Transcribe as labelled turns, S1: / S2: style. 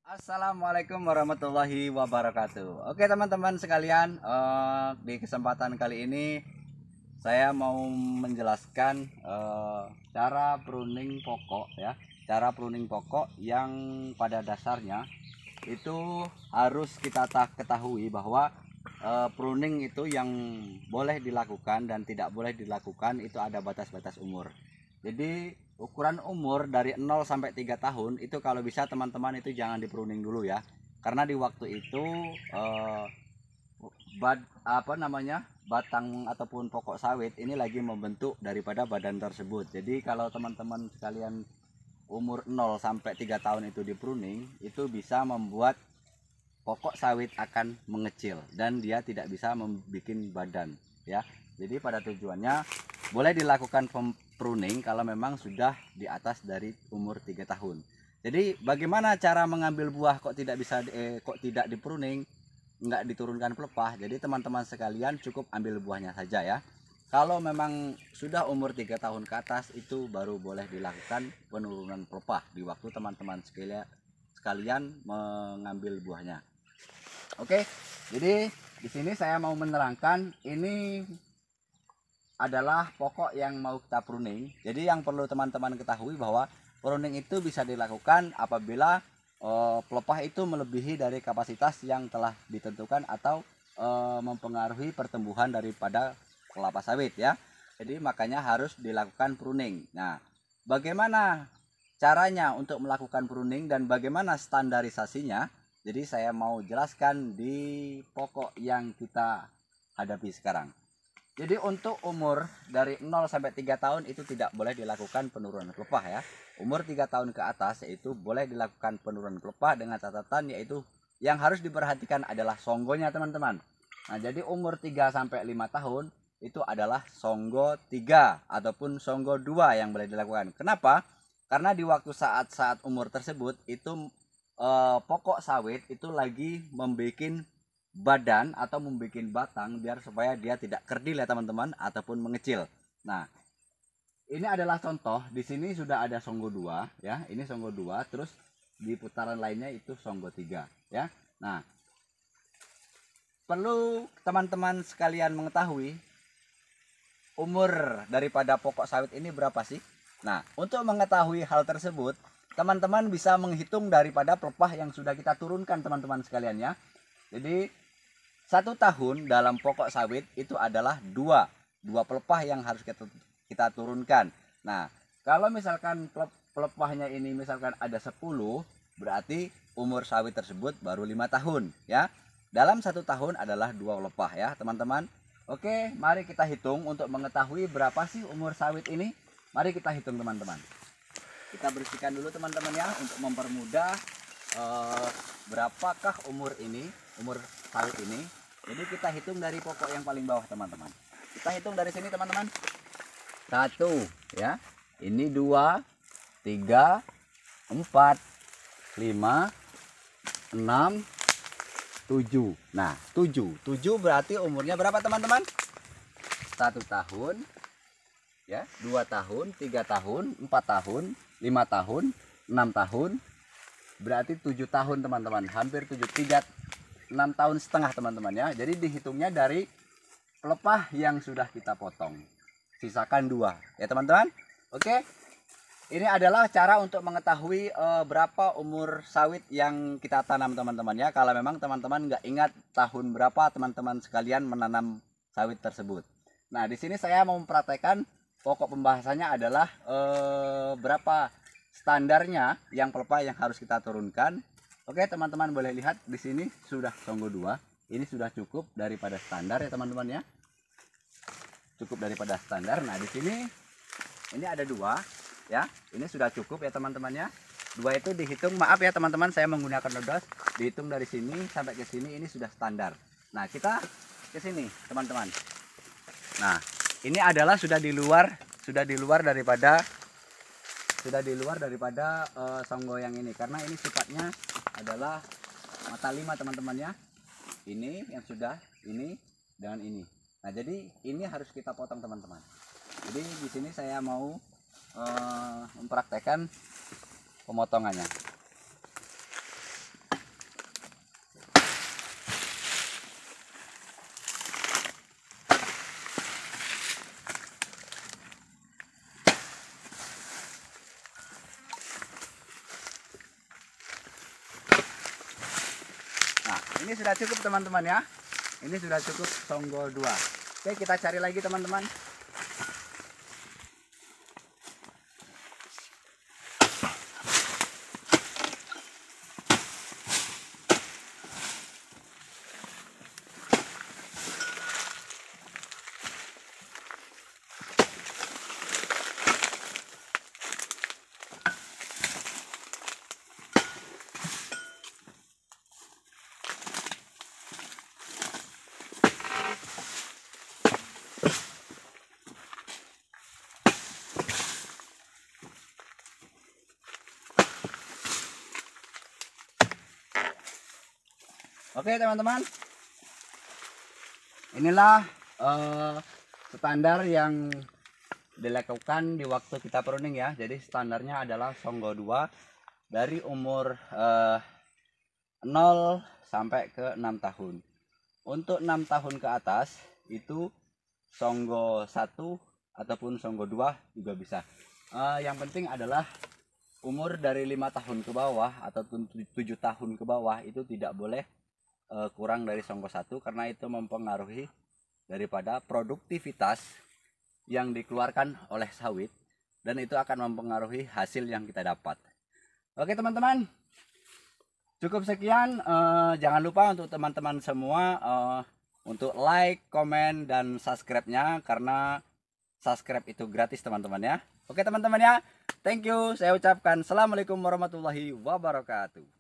S1: Assalamualaikum warahmatullahi wabarakatuh. Oke teman-teman sekalian, di kesempatan kali ini saya mau menjelaskan cara pruning pokok ya. Cara pruning pokok yang pada dasarnya itu harus kita ketahui bahwa pruning itu yang boleh dilakukan dan tidak boleh dilakukan itu ada batas-batas umur. Jadi ukuran umur dari 0 sampai 3 tahun itu kalau bisa teman-teman itu jangan dipruning dulu ya. Karena di waktu itu batang ataupun pokok sawit ini lagi membentuk daripada badan tersebut. Jadi kalau teman-teman sekalian umur 0 sampai 3 tahun itu dipruning, itu bisa membuat pokok sawit akan mengecil dan dia tidak bisa membuat badan ya. Jadi pada tujuannya boleh dilakukan pruning kalau memang sudah di atas dari umur 3 tahun. Jadi bagaimana cara mengambil buah kok tidak dipruning, nggak diturunkan pelepah? Jadi teman-teman sekalian cukup ambil buahnya saja ya. Kalau memang sudah umur 3 tahun ke atas itu baru boleh dilakukan penurunan pelepah di waktu teman-teman sekalian mengambil buahnya. Oke, jadi di sini saya mau menerangkan ini adalah pokok yang mau kita pruning. Jadi yang perlu teman-teman ketahui bahwa pruning itu bisa dilakukan apabila pelepah itu melebihi dari kapasitas yang telah ditentukan atau mempengaruhi pertumbuhan daripada kelapa sawit ya. Jadi makanya harus dilakukan pruning. Nah, bagaimana caranya untuk melakukan pruning dan bagaimana standarisasinya? Jadi saya mau jelaskan di pokok yang kita hadapi sekarang. Jadi untuk umur dari 0 sampai 3 tahun itu tidak boleh dilakukan penurunan pelepah ya. Umur 3 tahun ke atas yaitu boleh dilakukan penurunan pelepah dengan catatan yaitu yang harus diperhatikan adalah songgonya teman-teman. Nah, jadi umur 3 sampai 5 tahun itu adalah songgo 3 ataupun songgo 2 yang boleh dilakukan. Kenapa? Karena di waktu saat umur tersebut itu pokok sawit itu lagi membuat badan atau membuat batang biar supaya dia tidak kerdil ya teman-teman ataupun mengecil. Nah, ini adalah contoh. Di sini sudah ada songgo 2 ya. Ini songgo 2, terus di putaran lainnya itu songgo 3 ya. Nah, perlu teman-teman sekalian mengetahui umur daripada pokok sawit ini berapa sih? Nah, untuk mengetahui hal tersebut, teman-teman bisa menghitung daripada pelepah yang sudah kita turunkan teman-teman sekalian ya. Jadi 1 tahun dalam pokok sawit itu adalah dua pelepah yang harus kita turunkan. Nah, kalau misalkan pelepahnya ini misalkan ada 10, berarti umur sawit tersebut baru 5 tahun ya. Dalam 1 tahun adalah 2 pelepah ya teman-teman. Oke, mari kita hitung untuk mengetahui berapa sih umur sawit ini. Mari kita hitung teman-teman. Kita bersihkan dulu teman-teman ya untuk mempermudah berapakah umur sawit ini. Jadi kita hitung dari pokok yang paling bawah teman-teman. Kita hitung dari sini teman-teman. 1 ya. Ini 2, 3, 4, 5, 6, 7. Nah, 7 berarti umurnya berapa teman-teman? 1 tahun ya, 2 tahun, 3 tahun, 4 tahun, 5 tahun, 6 tahun. Berarti 7 tahun teman-teman. Hampir 6 tahun setengah teman-teman ya. Jadi dihitungnya dari pelepah yang sudah kita potong. Sisakan 2 ya teman-teman. Oke. Ini adalah cara untuk mengetahui berapa umur sawit yang kita tanam teman-teman ya. Kalau memang teman-teman nggak ingat tahun berapa teman-teman sekalian menanam sawit tersebut. Nah, di sini saya mau mempraktekkan pokok pembahasannya adalah berapa standarnya yang pelepah yang harus kita turunkan. Oke, teman-teman boleh lihat di sini sudah songgo 2. Ini sudah cukup daripada standar ya teman-teman ya. Cukup daripada standar. Nah, di sini ini ada 2 ya. Ini sudah cukup ya teman-teman ya. 2 itu dihitung, maaf ya teman-teman, saya menggunakan lodos. Dihitung dari sini sampai ke sini ini sudah standar. Nah, kita ke sini teman-teman. Nah, ini adalah sudah di luar daripada songgo yang ini, karena ini sifatnya adalah mata 5 teman-teman ya. Ini yang sudah, ini dengan ini. Nah, jadi ini harus kita potong teman-teman. Jadi di sini saya mau mempraktekkan pemotongannya. ini sudah cukup teman-teman ya. Ini sudah cukup Songgo 2. Oke, kita cari lagi teman-teman. Oke teman-teman, inilah standar yang dilakukan di waktu kita pruning ya. Jadi standarnya adalah Songgo 2 dari umur 0 sampai ke 6 tahun. Untuk 6 tahun ke atas itu Songgo 1 ataupun Songgo 2 juga bisa. Yang penting adalah umur dari 5 tahun ke bawah ataupun 7 tahun ke bawah itu tidak boleh kurang dari Songgo 1, karena itu mempengaruhi daripada produktivitas yang dikeluarkan oleh sawit, dan itu akan mempengaruhi hasil yang kita dapat. Oke teman-teman, cukup sekian. Jangan lupa untuk teman-teman semua untuk like, komen, dan subscribe-nya, karena subscribe itu gratis teman-teman ya. Oke teman-teman ya, thank you. Saya ucapkan assalamualaikum warahmatullahi wabarakatuh.